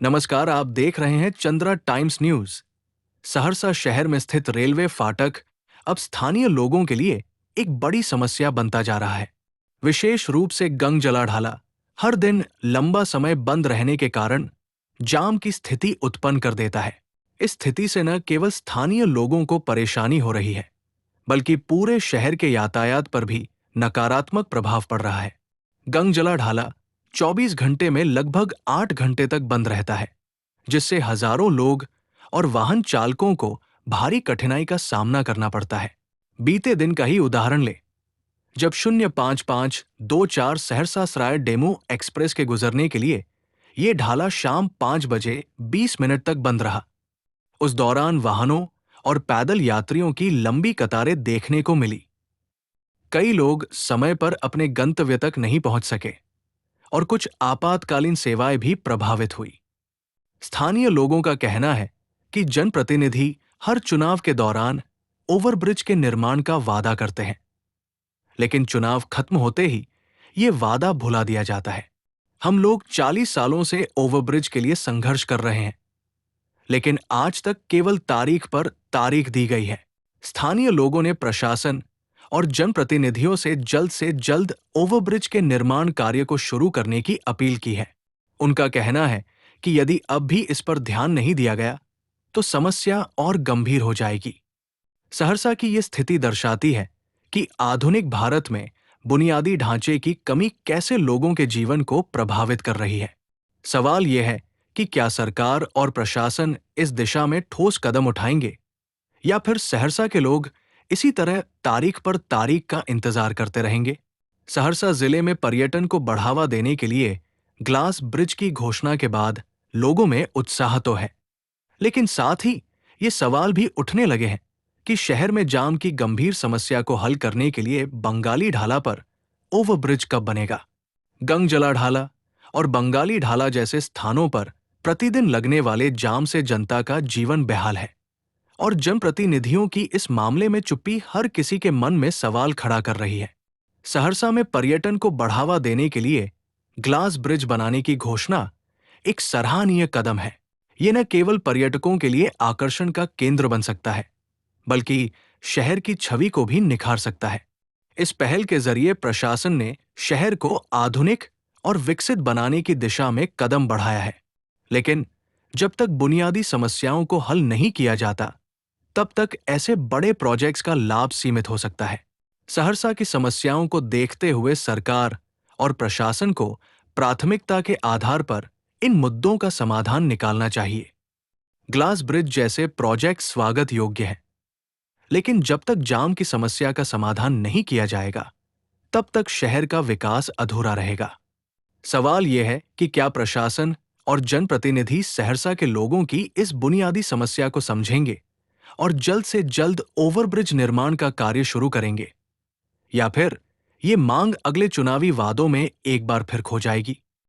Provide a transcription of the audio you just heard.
नमस्कार, आप देख रहे हैं चंद्रा टाइम्स न्यूज। सहरसा शहर में स्थित रेलवे फाटक अब स्थानीय लोगों के लिए एक बड़ी समस्या बनता जा रहा है। विशेष रूप से गंग जलाढाला हर दिन लंबा समय बंद रहने के कारण जाम की स्थिति उत्पन्न कर देता है। इस स्थिति से न केवल स्थानीय लोगों को परेशानी हो रही है, बल्कि पूरे शहर के यातायात पर भी नकारात्मक प्रभाव पड़ रहा है। गंग जलाढाला 24 घंटे में लगभग 8 घंटे तक बंद रहता है, जिससे हजारों लोग और वाहन चालकों को भारी कठिनाई का सामना करना पड़ता है। बीते दिन का ही उदाहरण ले, जब 05524 सहरसा सराय डेमू एक्सप्रेस के गुजरने के लिए ये ढाला शाम 5 बजे 20 मिनट तक बंद रहा। उस दौरान वाहनों और पैदल यात्रियों की लंबी कतारें देखने को मिली। कई लोग समय पर अपने गंतव्य तक नहीं पहुंच सके और कुछ आपातकालीन सेवाएं भी प्रभावित हुई। स्थानीय लोगों का कहना है कि जनप्रतिनिधि हर चुनाव के दौरान ओवरब्रिज के निर्माण का वादा करते हैं, लेकिन चुनाव खत्म होते ही ये वादा भुला दिया जाता है। हम लोग 40 सालों से ओवरब्रिज के लिए संघर्ष कर रहे हैं, लेकिन आज तक केवल तारीख पर तारीख दी गई है। स्थानीय लोगों ने प्रशासन और जनप्रतिनिधियों से जल्द ओवरब्रिज के निर्माण कार्य को शुरू करने की अपील की है। उनका कहना है कि यदि अब भी इस पर ध्यान नहीं दिया गया तो समस्या और गंभीर हो जाएगी। सहरसा की ये स्थिति दर्शाती है कि आधुनिक भारत में बुनियादी ढांचे की कमी कैसे लोगों के जीवन को प्रभावित कर रही है। सवाल यह है कि क्या सरकार और प्रशासन इस दिशा में ठोस कदम उठाएंगे, या फिर सहरसा के लोग इसी तरह तारीख पर तारीख का इंतजार करते रहेंगे। सहरसा जिले में पर्यटन को बढ़ावा देने के लिए ग्लास ब्रिज की घोषणा के बाद लोगों में उत्साह तो है, लेकिन साथ ही ये सवाल भी उठने लगे हैं कि शहर में जाम की गंभीर समस्या को हल करने के लिए बंगाली ढाला पर ओवरब्रिज कब बनेगा। गंगजला ढाला और बंगाली ढाला जैसे स्थानों पर प्रतिदिन लगने वाले जाम से जनता का जीवन बेहाल है, और जनप्रतिनिधियों की इस मामले में चुप्पी हर किसी के मन में सवाल खड़ा कर रही है। सहरसा में पर्यटन को बढ़ावा देने के लिए ग्लास ब्रिज बनाने की घोषणा एक सराहनीय कदम है। ये न केवल पर्यटकों के लिए आकर्षण का केंद्र बन सकता है, बल्कि शहर की छवि को भी निखार सकता है। इस पहल के जरिए प्रशासन ने शहर को आधुनिक और विकसित बनाने की दिशा में कदम बढ़ाया है, लेकिन जब तक बुनियादी समस्याओं को हल नहीं किया जाता, तब तक ऐसे बड़े प्रोजेक्ट्स का लाभ सीमित हो सकता है। सहरसा की समस्याओं को देखते हुए सरकार और प्रशासन को प्राथमिकता के आधार पर इन मुद्दों का समाधान निकालना चाहिए। ग्लास ब्रिज जैसे प्रोजेक्ट स्वागत योग्य हैं, लेकिन जब तक जाम की समस्या का समाधान नहीं किया जाएगा, तब तक शहर का विकास अधूरा रहेगा। सवाल यह है कि क्या प्रशासन और जनप्रतिनिधि सहरसा के लोगों की इस बुनियादी समस्या को समझेंगे और जल्द से जल्द ओवरब्रिज निर्माण का कार्य शुरू करेंगे, या फिर ये मांग अगले चुनावी वादों में एक बार फिर खो जाएगी।